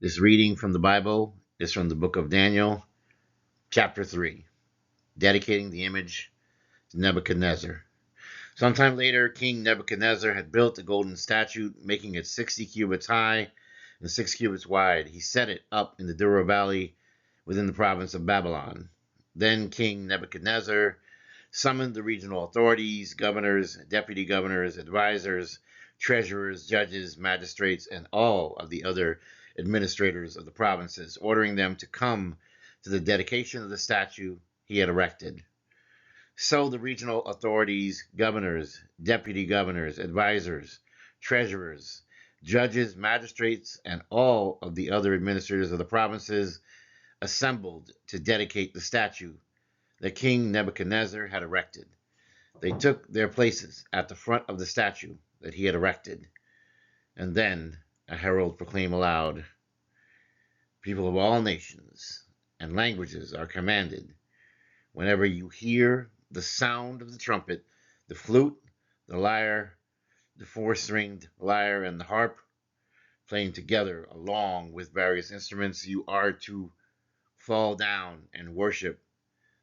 This reading from the Bible is from the book of Daniel, chapter 3, dedicating the image to Nebuchadnezzar. Sometime later, King Nebuchadnezzar had built a golden statue, making it 60 cubits high and 6 cubits wide. He set it up in the Dura Valley within the province of Babylon. Then King Nebuchadnezzar summoned the regional authorities, governors, deputy governors, advisors, treasurers, judges, magistrates, and all of the other administrators of the provinces, ordering them to come to the dedication of the statue he had erected. So the regional authorities, governors, deputy governors, advisors, treasurers, judges, magistrates, and all of the other administrators of the provinces assembled to dedicate the statue that King Nebuchadnezzar had erected. They took their places at the front of the statue that he had erected. And then a herald proclaimed aloud, "People of all nations and languages are commanded, whenever you hear the sound of the trumpet, the flute, the lyre, the four-stringed lyre, and the harp, playing together along with various instruments, you are to fall down and worship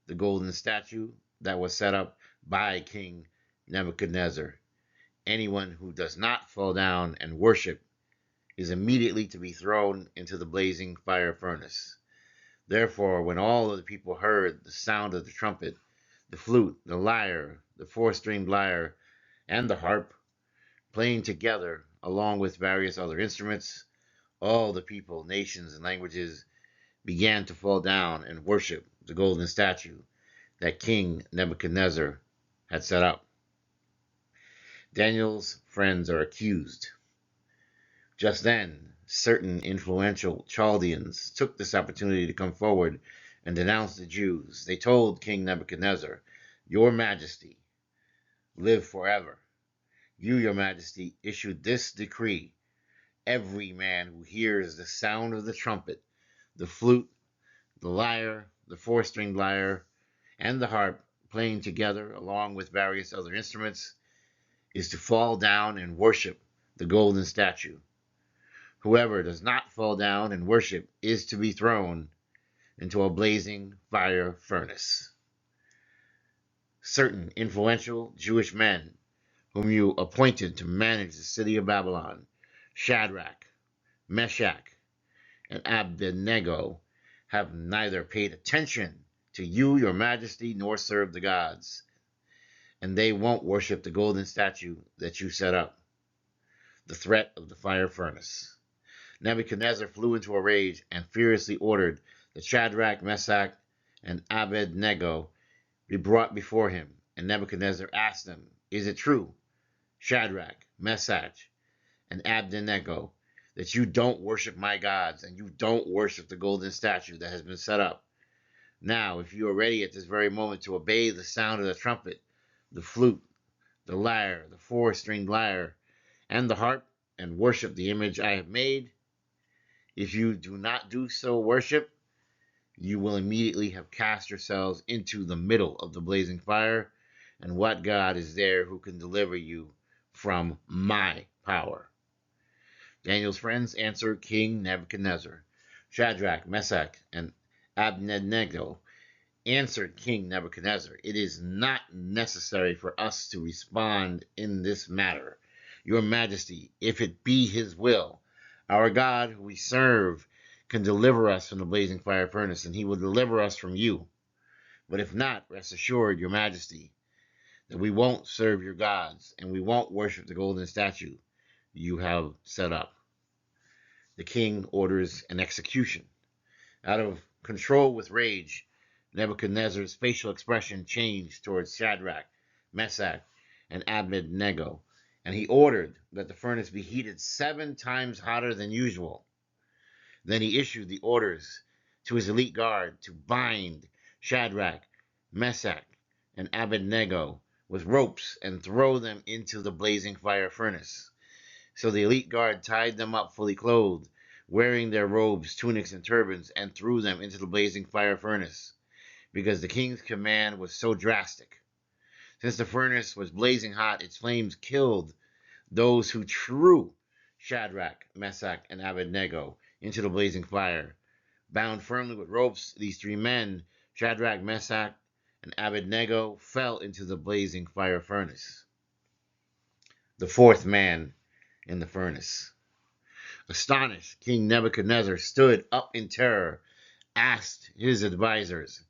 the golden statue that was set up by King Nebuchadnezzar. Anyone who does not fall down and worship is immediately to be thrown into the blazing fire furnace." Therefore, when all of the people heard the sound of the trumpet, the flute, the lyre, the four-stringed lyre, and the harp, playing together along with various other instruments, all the people, nations, and languages began to fall down and worship the golden statue that King Nebuchadnezzar had set up. Daniel's friends are accused. Just then, certain influential Chaldeans took this opportunity to come forward and denounce the Jews. They told King Nebuchadnezzar, "Your Majesty, live forever. You, Your Majesty, issued this decree. Every man who hears the sound of the trumpet, the flute, the lyre, the four-stringed lyre, and the harp playing together along with various other instruments is to fall down and worship the golden statue. Whoever does not fall down and worship is to be thrown into a blazing fire furnace." Certain influential Jewish men whom you appointed to manage the city of Babylon, Shadrach, Meshach, and Abednego, have neither paid attention to you, Your Majesty, nor served the gods, and they won't worship the golden statue that you set up. The threat of the fire furnace. Nebuchadnezzar flew into a rage and furiously ordered that Shadrach, Meshach, and Abednego be brought before him. And Nebuchadnezzar asked them, "Is it true, Shadrach, Meshach, and Abednego, that you don't worship my gods and you don't worship the golden statue that has been set up? Now, if you are ready at this very moment to obey the sound of the trumpet, the flute, the lyre, the four-stringed lyre, and the harp, and worship the image I have made, if you do not do so worship, you will immediately have cast yourselves into the middle of the blazing fire, and what God is there who can deliver you from my power?" Daniel's friends answered King Nebuchadnezzar. Shadrach, Meshach, and Abednego answered King Nebuchadnezzar, "It is not necessary for us to respond in this matter. Your Majesty, if it be his will, our God who we serve can deliver us from the blazing fire furnace, and he will deliver us from you. But if not, rest assured, Your Majesty, that we won't serve your gods, and we won't worship the golden statue you have set up." The king orders an execution. Out of control with rage, Nebuchadnezzar's facial expression changed towards Shadrach, Meshach, and Abednego, and he ordered that the furnace be heated 7 times hotter than usual. Then he issued the orders to his elite guard to bind Shadrach, Meshach, and Abednego with ropes and throw them into the blazing fire furnace. So the elite guard tied them up fully clothed, wearing their robes, tunics, and turbans, and threw them into the blazing fire furnace, because the king's command was so drastic. Since the furnace was blazing hot, its flames killed those who threw Shadrach, Meshach, and Abednego into the blazing fire. Bound firmly with ropes, these 3 men, Shadrach, Meshach, and Abednego, fell into the blazing fire furnace. The 4th man in the furnace. Astonished, King Nebuchadnezzar stood up in terror, asked his advisors,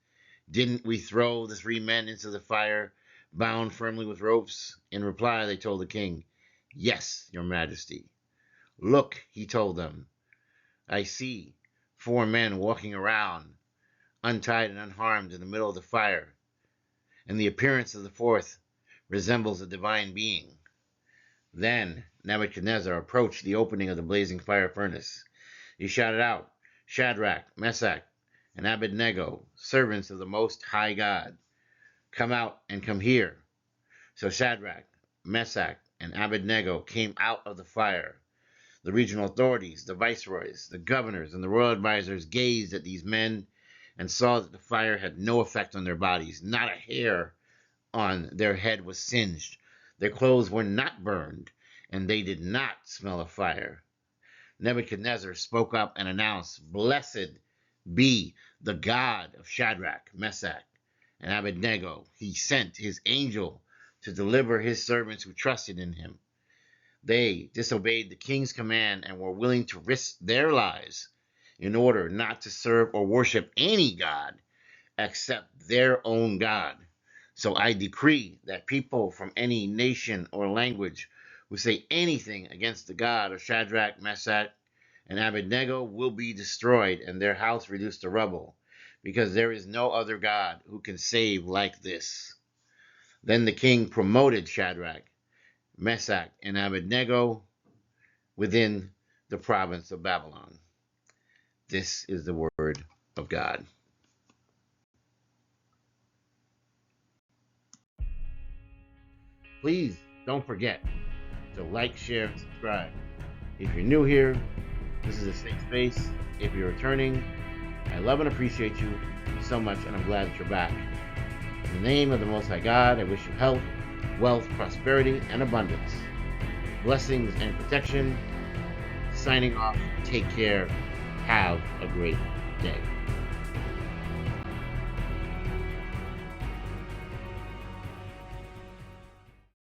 "Didn't we throw the 3 men into the fire, bound firmly with ropes?" In reply, they told the king, "Yes, your majesty." "Look," he told them, "I see 4 men walking around, untied and unharmed in the middle of the fire, and the appearance of the 4th resembles a divine being." Then Nebuchadnezzar approached the opening of the blazing fire furnace. He shouted out, "Shadrach, Meshach, and Abednego, servants of the Most High God, come out and come here." So Shadrach, Meshach, and Abednego came out of the fire. The regional authorities, the viceroys, the governors, and the royal advisors gazed at these men and saw that the fire had no effect on their bodies. Not a hair on their head was singed. Their clothes were not burned, and they did not smell of fire. Nebuchadnezzar spoke up and announced, "Blessed be the God of Shadrach, Meshach, and Abednego. He sent his angel to deliver his servants who trusted in him. They disobeyed the king's command and were willing to risk their lives in order not to serve or worship any god except their own God. So I decree that people from any nation or language who say anything against the God of Shadrach, Meshach, and Abednego will be destroyed and their house reduced to rubble, because there is no other God who can save like this." Then the king promoted Shadrach, Meshach, and Abednego within the province of Babylon. This is the word of God. Please don't forget to like, share, and subscribe. If you're new here, this is a safe space. If you're returning, I love and appreciate you so much, and I'm glad that you're back. In the name of the Most High God, I wish you health, wealth, prosperity, and abundance. Blessings and protection. Signing off. Take care. Have a great day.